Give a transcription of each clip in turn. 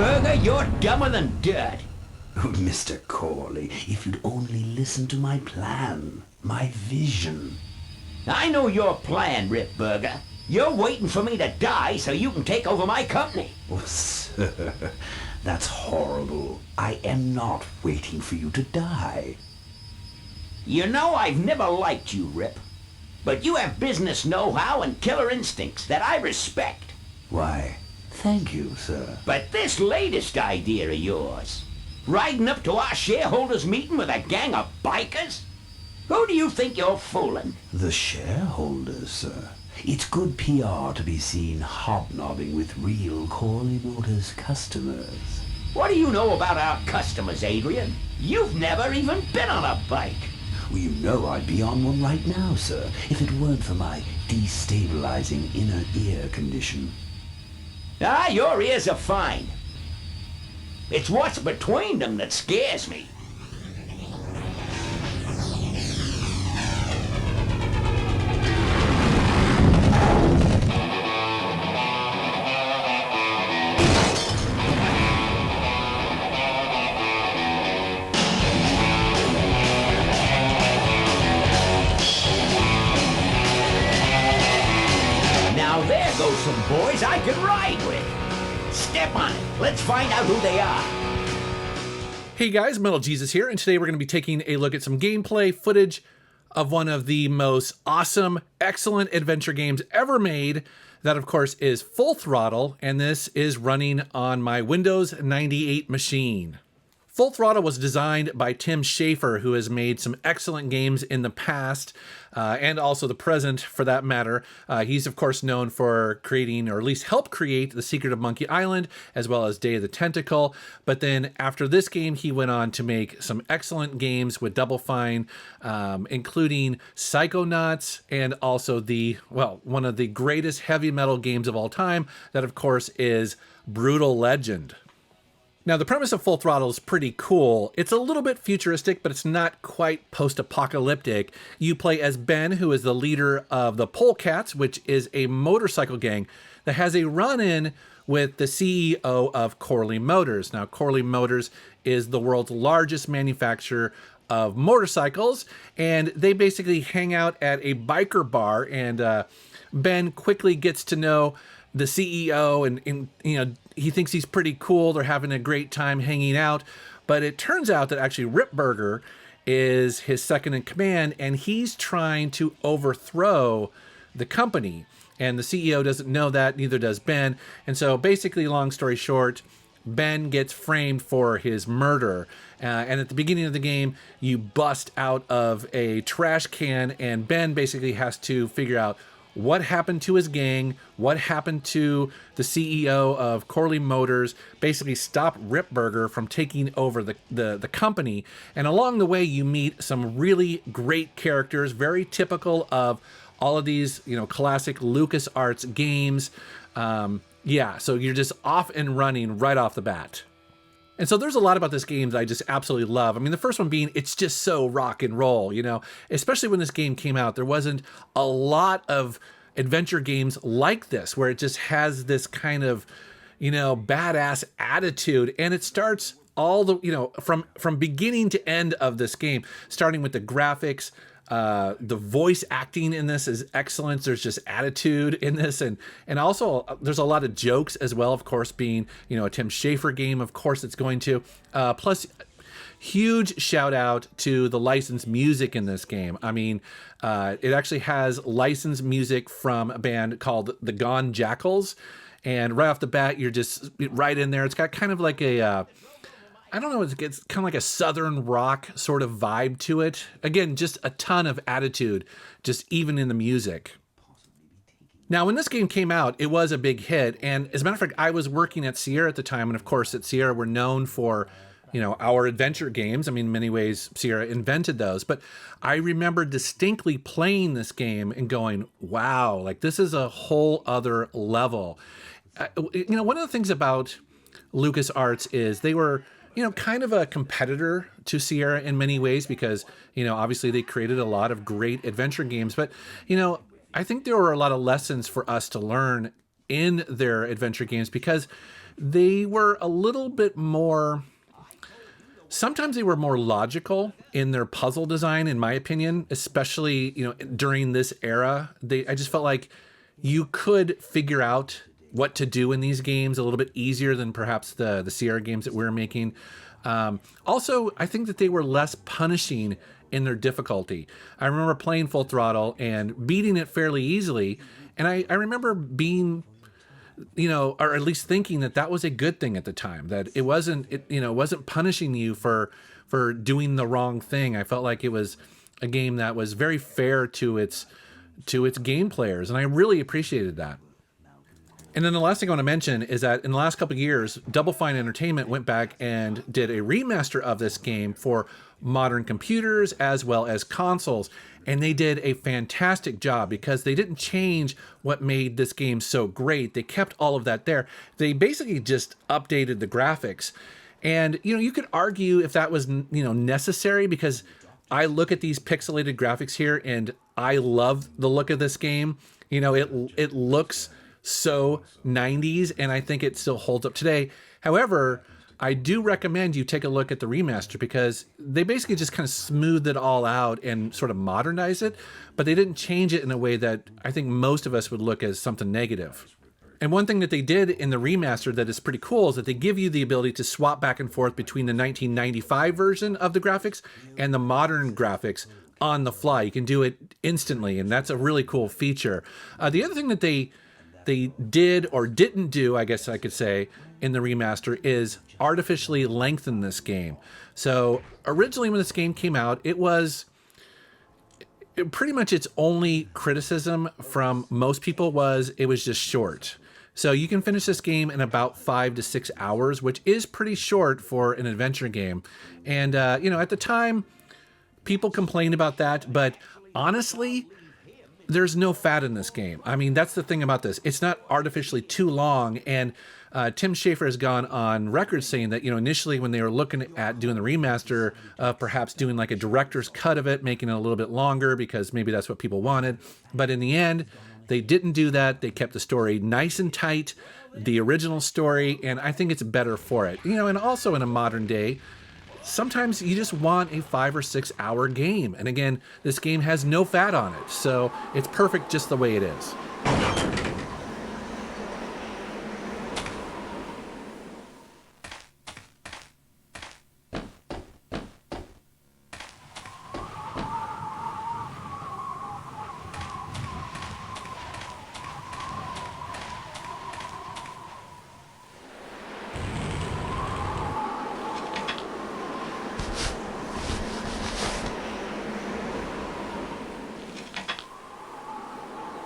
Burger, you're dumber than dirt. Mr. Corley, if you'd only listen to my plan, my vision. I know your plan, Rip Burger. You're waiting for me to die so you can take over my company. Oh, sir, that's horrible. I am not waiting for you to die. You know I've never liked you, Rip. But you have business know-how and killer instincts that I respect. Why, thank you, sir. But this latest idea of yours, riding up to our shareholders' meeting with a gang of bikers? Who do you think you're fooling? The shareholders, sir. It's good PR to be seen hobnobbing with real Corley Motors customers. What do you know about our customers, Adrian? You've never even been on a bike. Well, you know I'd be on one right now, sir, if it weren't for my destabilizing inner ear condition. Ah, your ears are fine. It's what's between them that scares me. Now there goes some boys I could ride with. Step on it. Let's find out who they are. Hey guys, Metal Jesus here, and today we're going to be taking a look at some gameplay footage of one of the most awesome, excellent adventure games ever made. That, of course, is Full Throttle, and this is running on my Windows 98 machine. Full Throttle was designed by Tim Schafer, who has made some excellent games in the past, and also the present, for that matter. He's, of course, known for creating, or at least helped create, The Secret of Monkey Island, as well as Day of the Tentacle. But then after this game, he went on to make some excellent games with Double Fine, including Psychonauts, and also one of the greatest heavy metal games of all time. That, of course, is Brutal Legend. Now, the premise of Full Throttle is pretty cool. It's a little bit futuristic, but it's not quite post-apocalyptic. You play as Ben, who is the leader of the Polecats, which is a motorcycle gang that has a run-in with the CEO of Corley Motors. Now, Corley Motors is the world's largest manufacturer of motorcycles, and they basically hang out at a biker bar, and Ben quickly gets to know the CEO, and you know, he thinks he's pretty cool. They're having a great time hanging out, but it turns out that actually Rip Burger is his second in command, and he's trying to overthrow the company. And the CEO doesn't know that, neither does Ben. And so basically, long story short, Ben gets framed for his murder. And at the beginning of the game, you bust out of a trash can, and Ben basically has to figure out what happened to his gang, what happened to the CEO of Corley Motors, basically stop Rip Burger from taking over the company. And along the way, you meet some really great characters, very typical of all of these, you know, classic LucasArts games. Yeah, so you're just off and running right off the bat. And so there's a lot about this game that I just absolutely love. I mean, the first one being, it's just so rock and roll, you know, especially when this game came out. There wasn't a lot of adventure games like this, where it just has this kind of, you know, badass attitude. And it starts all the, you know, from beginning to end of this game, starting with the graphics. The voice acting in this is excellent. There's just attitude in this, and also there's a lot of jokes as well. Of course, being, you know, a Tim Schafer game, of course it's going to. Plus, huge shout out to the licensed music in this game. I mean, it actually has licensed music from a band called the Gone Jackals, and right off the bat, you're just right in there. It's got kind of like a I don't know, it's kind of like a southern rock sort of vibe to it. Again, just a ton of attitude, just even in the music. Now, when this game came out, it was a big hit. And as a matter of fact, I was working at Sierra at the time. And of course, at Sierra, we're known for, you know, our adventure games. I mean, in many ways, Sierra invented those. But I remember distinctly playing this game and going, wow, like this is a whole other level. You know, one of the things about LucasArts is they were, you know, kind of a competitor to Sierra in many ways, because, you know, obviously they created a lot of great adventure games. But, you know, I think there were a lot of lessons for us to learn in their adventure games, because, they were a little bit more... Sometimes they were more logical in their puzzle design, in my opinion, especially, during this era. I just felt like you could figure out what to do in these games a little bit easier than perhaps the Sierra games that we were making. Also, I think that they were less punishing in their difficulty. I remember playing Full Throttle and beating it fairly easily. And I remember being, or at least thinking that was a good thing at the time, that it wasn't punishing you for doing the wrong thing. I felt like it was a game that was very fair to its game players. And I really appreciated that. And then the last thing I want to mention is that in the last couple of years, Double Fine Entertainment went back and did a remaster of this game for modern computers as well as consoles. And they did a fantastic job because they didn't change what made this game so great. They kept all of that there. They basically just updated the graphics. And, you could argue if that was, necessary, because I look at these pixelated graphics here and I love the look of this game. It looks so 90s, and I think it still holds up today. However, I do recommend you take a look at the remaster because they basically just kind of smoothed it all out and sort of modernized it, but they didn't change it in a way that I think most of us would look as something negative. And one thing that they did in the remaster that is pretty cool is that they give you the ability to swap back and forth between the 1995 version of the graphics and the modern graphics on the fly. You can do it instantly, and that's a really cool feature. The other thing that they did or didn't do, I guess I could say, in the remaster is artificially lengthen this game. So originally when this game came out, pretty much its only criticism from most people was it was just short. So you can finish this game in about 5 to 6 hours, which is pretty short for an adventure game. And, at the time, people complained about that, but honestly, there's no fat in this game. I mean, that's the thing about this. It's not artificially too long. And Tim Schafer has gone on record saying that, initially when they were looking at doing the remaster, perhaps doing like a director's cut of it, making it a little bit longer because maybe that's what people wanted. But in the end, they didn't do that. They kept the story nice and tight, the original story, and I think it's better for it. And also in a modern day, sometimes you just want a 5 or 6 hour game. And again, this game has no fat on it, so it's perfect just the way it is.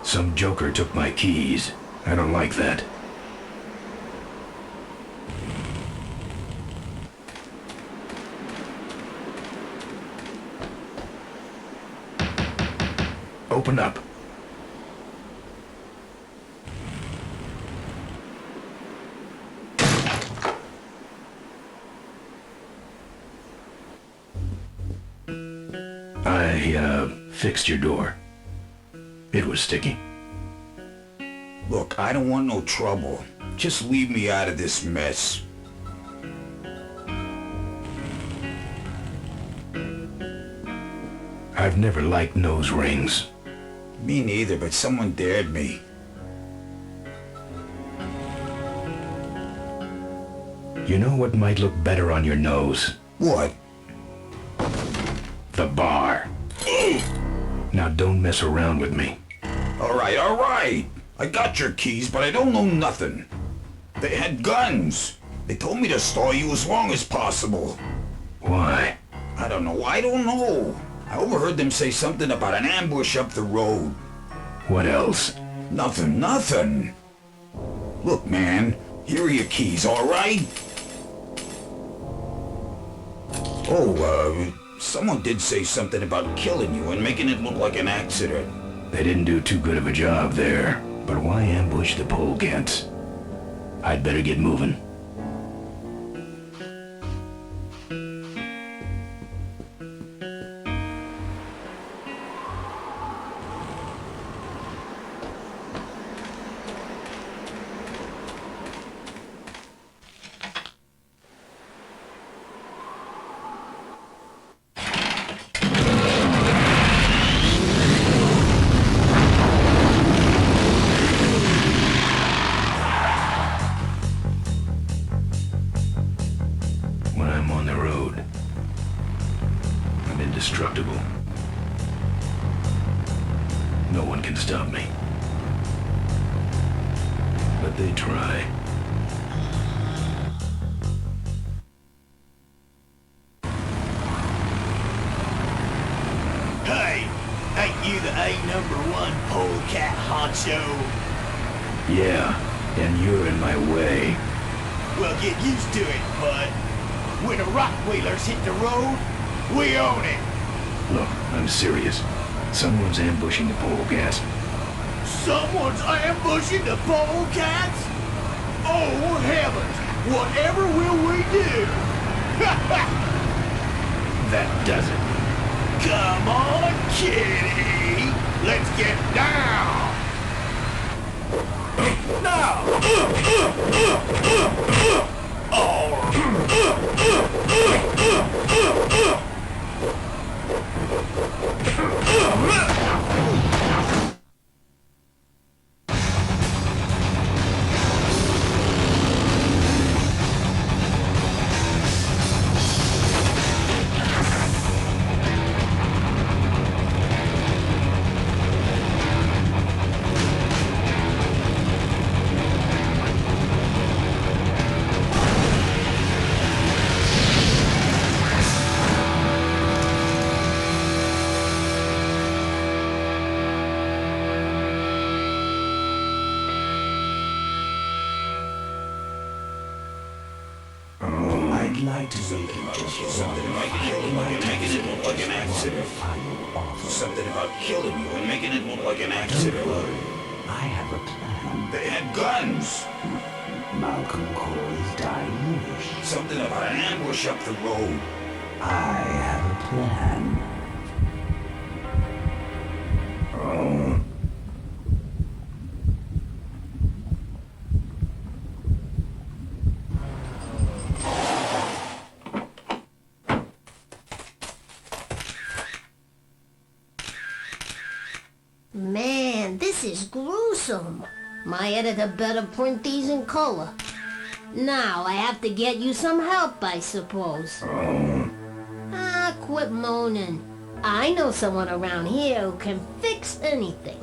Some joker took my keys. I don't like that. Open up. I fixed your door. It was sticky. Look, I don't want no trouble. Just leave me out of this mess. I've never liked nose rings. Me neither, but someone dared me. You know what might look better on your nose? What? The bar. Now don't mess around with me. All right. I got your keys, but I don't know nothing. They had guns. They told me to stall you as long as possible. Why? I don't know. I overheard them say something about an ambush up the road. What else? Nothing. Look, man, here are your keys, all right? Oh, someone did say something about killing you and making it look like an accident. They didn't do too good of a job there. But why ambush the Polecats? I'd better get moving. indestructible. No one can stop me. But they try. Hey, ain't you the A#1 Polecat honcho? Yeah, and you're in my way. Well, get used to it, bud. When the rock wheelers hit the road, we own it. Look, I'm serious. Someone's ambushing the Polecats. Someone's ambushing the Polecats? Oh, heavens! Whatever will we do? That does it. Come on, kitty! Let's get down! Now! I'd like to make it just Something about killing you and making it look like an accident. Something about killing you and making it look like an accident. I have a plan. They had guns. Malcolm Corey's dying wish. Something about an ambush up the road. I have a plan. Oh. Man, this is gruesome. My editor better print these in color. Now I have to get you some help, I suppose. Oh. Ah, quit moaning. I know someone around here who can fix anything.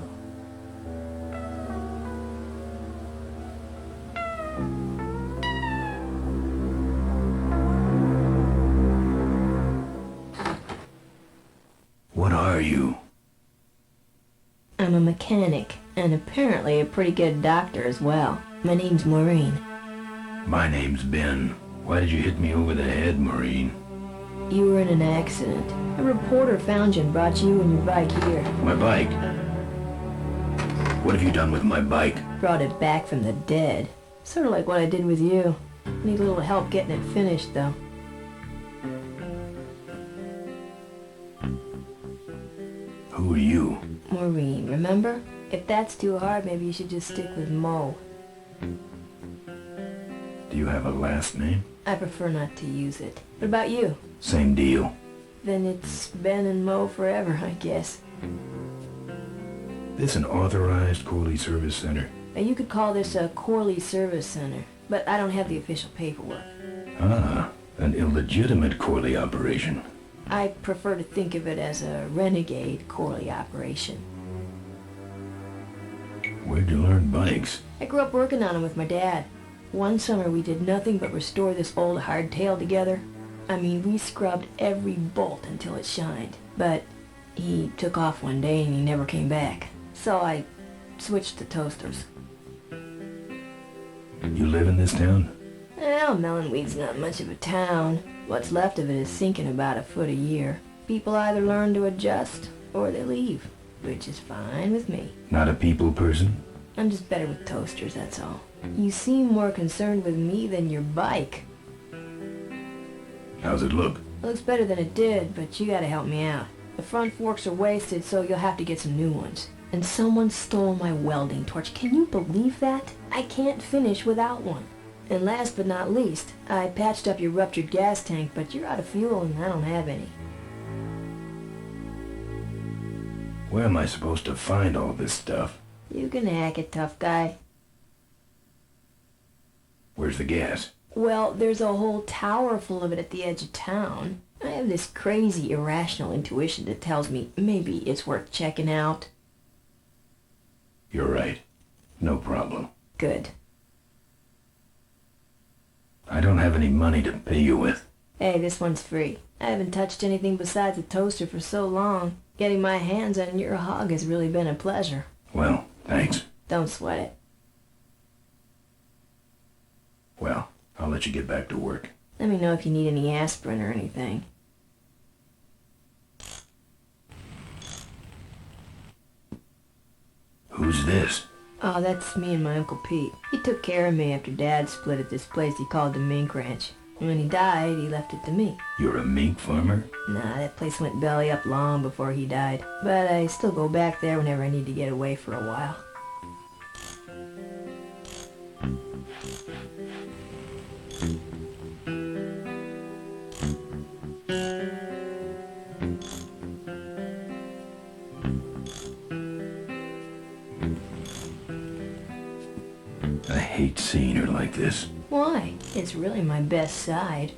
What are you? I'm a mechanic, and apparently a pretty good doctor as well. My name's Maureen. My name's Ben. Why did you hit me over the head, Maureen? You were in an accident. A reporter found you and brought you and your bike here. My bike? What have you done with my bike? Brought it back from the dead. Sort of like what I did with you. Need a little help getting it finished, though. Who are you? Maureen, remember? If that's too hard, maybe you should just stick with Mo. Do you have a last name? I prefer not to use it. What about you? Same deal. Then it's Ben and Mo forever, I guess. This an authorized Corley Service Center? Now, you could call this a Corley Service Center, but I don't have the official paperwork. Ah, an illegitimate Corley operation. I prefer to think of it as a renegade Corley operation. Where'd you learn bikes? I grew up working on them with my dad. One summer we did nothing but restore this old hardtail together. I mean, we scrubbed every bolt until it shined. But he took off one day and he never came back. So I switched to toasters. You live in this town? Well, Melonweed's not much of a town. What's left of it is sinking about a foot a year. People either learn to adjust or they leave, which is fine with me. Not a people person? I'm just better with toasters, that's all. You seem more concerned with me than your bike. How's it look? It looks better than it did, but you gotta help me out. The front forks are wasted, so you'll have to get some new ones. And someone stole my welding torch. Can you believe that? I can't finish without one. And last but not least, I patched up your ruptured gas tank, but you're out of fuel and I don't have any. Where am I supposed to find all this stuff? You can hack it, tough guy. Where's the gas? Well, there's a whole tower full of it at the edge of town. I have have this crazy, irrational intuition that tells me maybe it's worth checking out. You're right. No problem. Good. I don't have any money to pay you with. Hey, this one's free. I haven't touched anything besides a toaster for so long. Getting my hands on your hog has really been a pleasure. Well, thanks. Don't sweat it. Well, I'll let you get back to work. Let me know if you need any aspirin or anything. Who's this? Oh, that's me and my Uncle Pete. He took care of me after Dad split at this place he called the Mink Ranch. And when he died, he left it to me. You're a mink farmer? Nah, that place went belly up long before he died. But I still go back there whenever I need to get away for a while. I hate seeing her like this. Why? It's really my best side.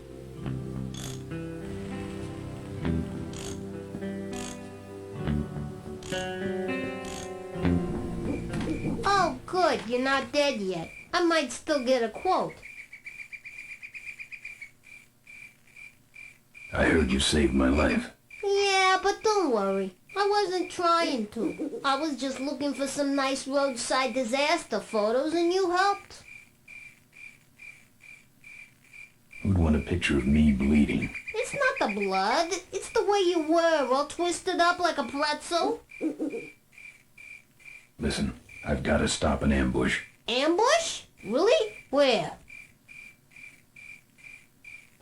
Oh, good. You're not dead yet. I might still get a quote. I heard you saved my life. Yeah, but don't worry. I wasn't trying to. I was just looking for some nice roadside disaster photos and you helped. Who'd want a picture of me bleeding? It's not the blood. It's the way you were, all twisted up like a pretzel. Listen, I've got to stop an ambush. Ambush? Really? Where?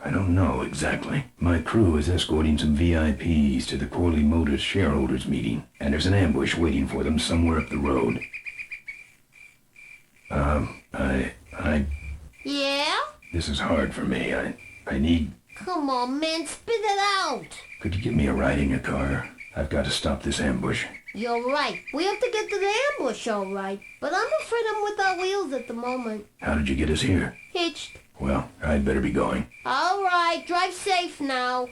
I don't know exactly. My crew is escorting some VIPs to the Corley Motors shareholders meeting, and there's an ambush waiting for them somewhere up the road. Yeah? This is hard for me. I need... Come on, man, spit it out. Could you give me a ride in your car? I've got to stop this ambush. You're right. We have to get to the ambush, all right. But I'm afraid I'm without wheels at the moment. How did you get us here? Hitched. Well, I'd better be going. All right, drive safe now.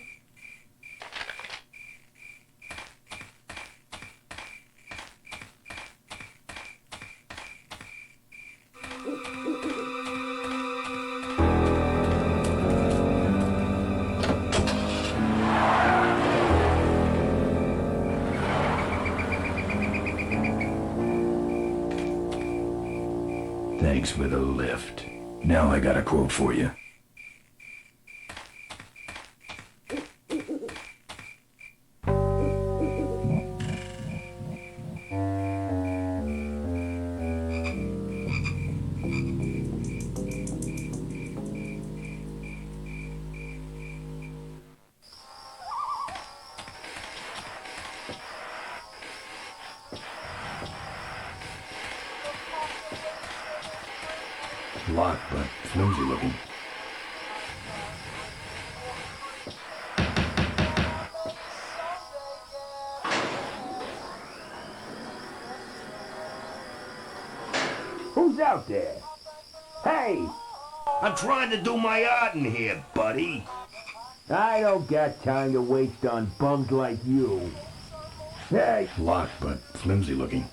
Thanks for the lift. Now I got a quote for you. Locked, but flimsy looking. Who's out there? Hey! I'm trying to do my art in here, buddy. I don't got time to waste on bums like you. Hey! Locked, but flimsy looking.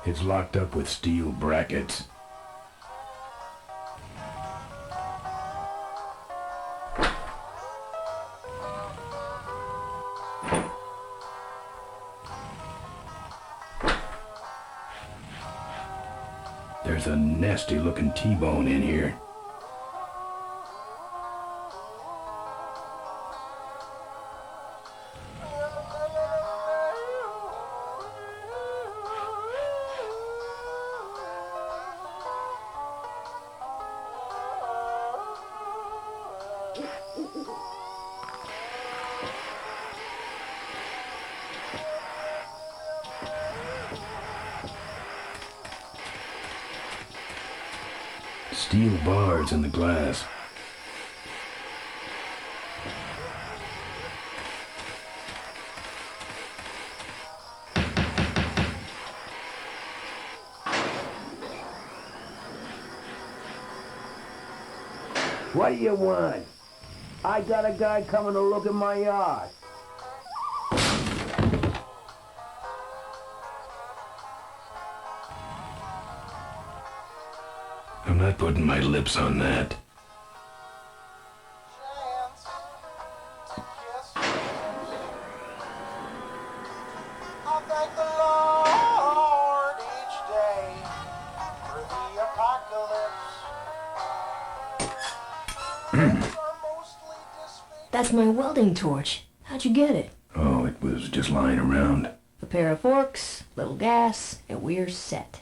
It's locked up with steel brackets. There's a nasty looking T-bone in here. Steel bars in the glass. What do you want? I got a guy coming to look at my yard. I'm not putting my lips on that. That's my welding torch. How'd you get it? Oh, it was just lying around. A pair of forks, little gas, and we're set.